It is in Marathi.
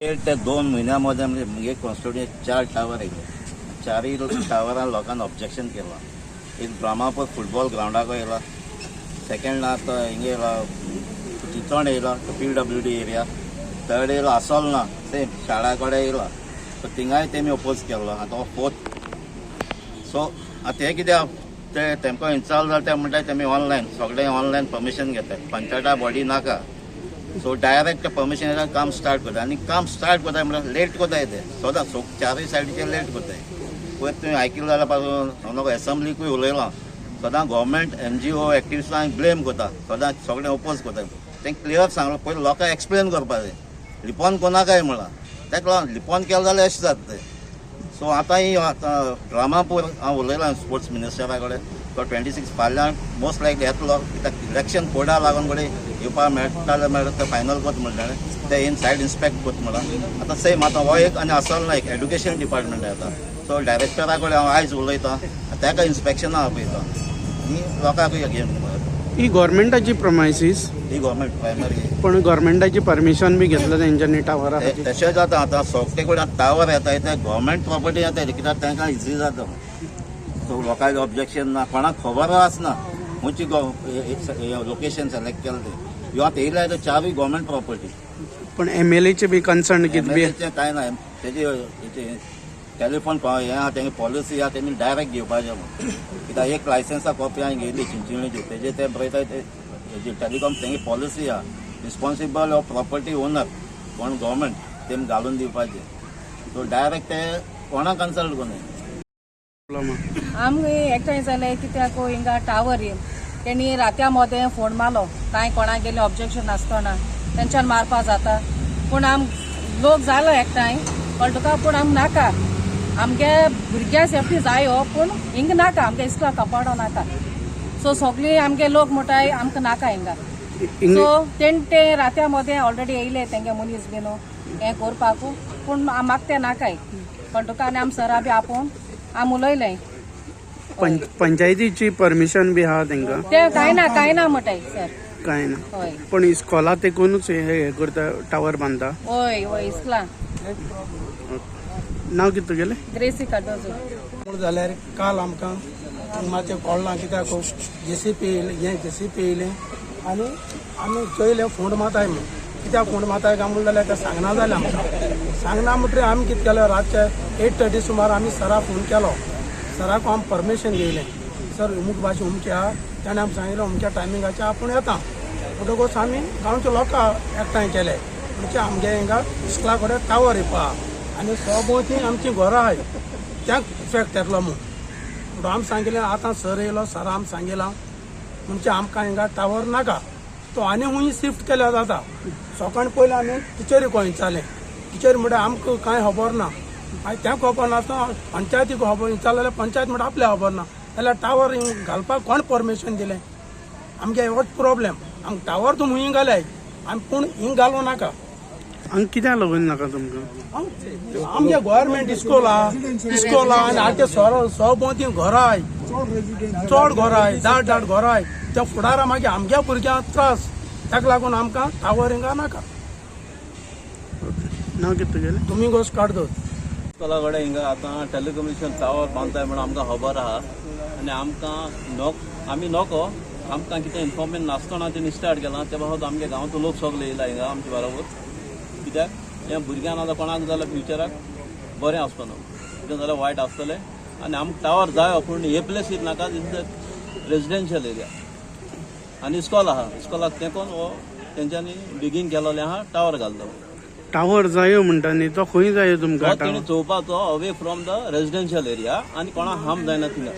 ते 2 महिन्यामध्ये म्हणजे मुगे कॉन्स्टिट्युएंट 4 टावर येयले. चारय टावरान लोकांनी ऑब्जेक्शन केलां. एक ब्रह्मापूर फुटबॉल ग्राउंडाक येयला, सेकंड आतां हिंगे येयला चिचोण येयला PWD एरिया, थर्ड येयला आसोलना सेम शाळा कडेन येयला. सो थिंगाय तेमी ओपोज केलो. आतां हो फोर्थ. सो आतां हे कित्याक ते तेमकां इन्स्टॉल जाता ते म्हणटा तेमी ऑनलायन सगळें ऑनलायन परमिशन घेतात. पंचायता बॉडी नाका. सो डायरेक्ट परमिशन काम स्टार्ट करता आनी काम स्टार्ट करता म्हणल्यार लेट कोताय ते सदां चारय सायडीचे लेट कोताय. पयर तुवें आयकलां जाल्यार पासून हांव एसेंब्लीकूय उलयलां. सदां गव्हर्मेंट NGO एक्टिविस्टांक ब्लेम करता, सदां सगळें ओपोज करता. तेंकां क्लियर सांगलां पयलीं लोकांक एक्सप्लेन करपा जाय. लिपोन कोनाकाय म्हणलां तेका लागून लिपोन केलें जाल्यार अशें जाता तें. सो आतां ही रामापूर हांव उलयलां स्पोर्ट्स मिनिस्टरा कडेन. तो 26 फाल्यां मोस्ट लायकली येतलो कित्याक इलेक्शन कोडा लागून कडेन येवपाक मेळटा मेळटा ते फायनल कोत म्हणटाले ते इन सायड इन्स्पेक्ट कोत म्हणून. आतां सेम आतां हो एक आनी आसलना एक एड्युकेशन डिपार्टमेंट येता. सो डायरेक्टरा कडेन हांव आयज उलयतां, ताका इन्स्पेक्शना आपयता आनी लोकांकूय घेवन. ही गव्हर्मेंटाची प्रमायसीस, ही गव्हर्मेंट प्रायमरी. पण गव्हर्मेंटाची परमिशन बी घेतलं तेंच्यांनी टावरा खातीर. तशें जाता आतां सोगटे कडेन टावर येताय ते गव्हर्मेंट प्रॉपर्टी येताय कित्याक तांकां इजी जाता. सो लोकांचें ऑब्जेक्शन ना, कोणाक खबर आसना खंयची लोकेशन सिलेक्ट केलें ते. ह्यो आतां येयल्या ते चारूय गव्हर्मेंट प्रॉपर्टी. पण MLA चे बी कन्सर्न कितें बी कांय ना. तेजी टेलिफोन हें आहा तेंगे पॉलिसी आहा तेमी डायरेक्ट घेवपाचें म्हणून. कित्याक एक लायसन्सा कॉपी हांवें घेयली चिंचोळेची, तेजे ते बरयताय हेजी टेलिकॉम तेंगे पॉलिसी आहा. रिस्पॉन्सिबल ऑफ प्रॉपर्टी ओनर कोण गव्हर्मेंट तेमी घालून दिवपाचें. सो डायरेक्ट ते कोणाक कन्सल्ट कोन्नाय. आमगे एकठांय जालें कित्याक हिंगा टावर येयन तेणी रात्या मोदें फोन मारलो. कांय कोणाक गेलें ऑब्जेक्शन आसतना तेंच्यान मारपा जाता. पूण लोक जालो एकठांय कळ्ळें तुका. पूण आमकां नाका, आमगे भुरग्यां सेफ्टी जाय हो, पूण हिंगा नाका आमगे इस्कुला कंपाउंडा नाका. सो सगळी आमगे लोक म्हणटाय आमकां नाका हिंगा. सो ते रात्या मोदें ऑलरेडी येयले तेंगे मनीस बीन हें करपाक. पूण म्हाका ते नाकाय कळ्ळें तुका. आनी आम सरा बी आपोवन आम उलयलें. पंचायतीची परमिशन बी आहा तेंकां? ते कांय ना म्हणटाय सर. कांय ना. हय पण इस्कॉला तेकूनच हे करता टावर बांदता. हय इस्कुला. नांव कितें तुगेलें? ग्रेसी कार्डोजो. पूण जाल्यार काल आमकां मातशें कळना कित्याक JCP येयलें आनी आमी चोयलें फोंड माताय म्हूण. कित्याक फोंड माताय काय म्हणलें जाल्यार तें सांगना जालें आमकां. सांगना म्हणटरी आमी कितें केलें रातचे 8:30 सुमार आमी सरा फोन केलो. सराक आमी परमिशन घेयलें. सर अमूक भाशेन अमकें आहा. ताणें आमकां सांगिल्लें अमक्या टायमिंगाचेर आपूण येता. म्हणटकूच आमी गांवच्या लोकांक एकठांय केलें. म्हणजे आमगे हिंगा इस्कुला कडेन टावर येवपा आनी सोबोती आमचीं घरां आहाय त्यांक इफेक्ट येतलो म्हूण. म्हणून आमी सांगिल्लें आतां सर येयलो. सरा आमी सांगिलां म्हणजे आमकां हिंगा टावर नाका. तो आनी खूंय शिफ्ट केल्यार जाता. सकाळीं पयलीं आमी टिचरी खंय विचारलें. टिचरी म्हणटा आमकां कांय खबर ना. मागीर तें खबर नासतना पंचायतीक खबर विचारलें जाल्यार पंचायत म्हणटा आपल्या खबर ना. जाल्यार टावर घालपाक कोण परमिशन दिलें? आमगे होच प्रॉब्लेम. आमकां टावर तुमी खूंय घाल्याय आमी पूण हिंग घालूं नाका. हांगा कित्याक लागून नाका तुमकां? आमगे गव्हर्मेंट इस्कॉल आनी आतां सोबोती घरां आहाय, चड घरां आहाय, दाट घरां आहाय. त्या फुडारा मागीर आमगे भुरग्यांक त्रास. ताका लागून आमकां टावर हिंगा नाका. नांव कितें तुगेलें? तुमी गोश्ट काडतो. इस्कॉला कडेन हिंगा आतां टेलिकम्युनिकेशन टावर बांदताय म्हणून आमकां खबर आहा. आनी आमकां आमी नोको आमकां कितें इन्फॉर्मेशन नासतना तेणी स्टार्ट केलां. ते बाबत आमगे गांवचो लोक सगळे येयला हिंगा आमचे बरोबर. कित्याक हें भुरग्यांक आतां कोणाक जाल्यार फ्युचराक बरें आसपाना, कितें जाल्यार वायट आसतलें. आनी आमकां टावर जायो पूण हे प्लेस कितें नाका रेजिडेन्शियल एरिया आनी इस्कॉल आहा. इस्कॉलाक तेंकोन हो तेंच्यांनी बेगीन केलोलें आहा टावर घालता. टावर जायो म्हणटा न्ही तो खंय जायो तुमकां? तेणी चोवपाचो away from the residential area आनी कोणाक हार्म जायना थिंगा.